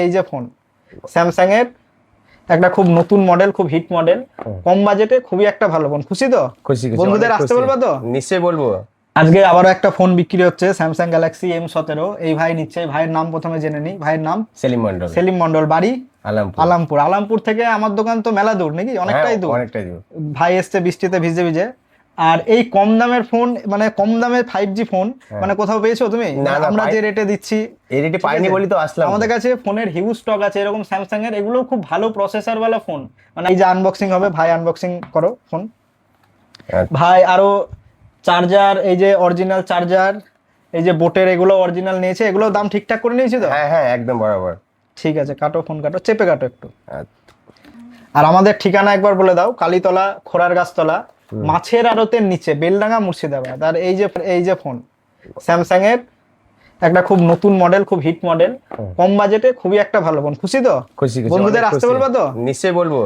এই যে phone Samsung এর একটা খুব নতুন মডেল, খুব হিট মডেল, কম বাজেটে খুবই একটা ভালো ফোন। খুশি তো? খুশি খুশি, বন্ধুদের অনেক আসতে খুশি। বলবা তো? নিশ্চয়ই বলবো। আজকে আবারও একটা ফোন বিক্রি হচ্ছে, স্যামসাং গ্যালাক্সি M17। এই ভাই নিচ্ছে, এই ভাইয়ের নাম প্রথমে জেনে নিই। ভাইয়ের নাম সেলিম মন্ডল। সেলিম মন্ডল, বাড়ি আলামপুর। আলামপুর। আলামপুর থেকে আমার দোকান তো মেলা দূর নাকি? অনেকটাই দূর। অনেকটাই দূর। ভাই এসছে বৃষ্টিতে ভিজে ভিজে। আর এই কম দামের ফোন, মানে কম দামের 5G ফোন মানে কোথাও পেয়েছো তুমি? না, মানে না, আমরা যে রেটে দিচ্ছি এই রেটে ঠিক পাইনি আছে? বলি তো আসলাম। আমাদের কাছে ফোনের হিউজ স্টক আছে এরকম স্যামসাং এর, এগুলো খুব ভালো প্রসেসর वाला ফোন। মানে এই যে আনবক্সিং হবে, ভাই আনবক্সিং করো ফোন। ভাই আরো চার্জার, এই যে অরিজিনাল চার্জার, এই যে বোটের, এগুলো অরিজিনাল নিয়েছে। এগুলো দাম ঠিকঠাক করে নিয়েছি তো? হ্যাঁ হ্যাঁ, একদম বরাবর। ঠিক আছে, কাটো ফোন, কাটো, চেপে কাটো একটু। আচ্ছা। আর আমাদের ঠিকানা একবার বলে দাও। কালীতলা, খোড়ার গাছতলা, মাছের আড়তের নিচে, বেলডাঙ্গা, মুর্শিদাবাদ। আর এই যে ফোন স্যামসাং এর একটা খুব নতুন মডেল, খুব হিট মডেল, কম বাজেটে খুবই একটা ভালো ফোন। খুশি তো? খুশি খুশি, বন্ধুদের অনেক আসতে খুশি। বলবা তো? নিশ্চয়ই বলবো।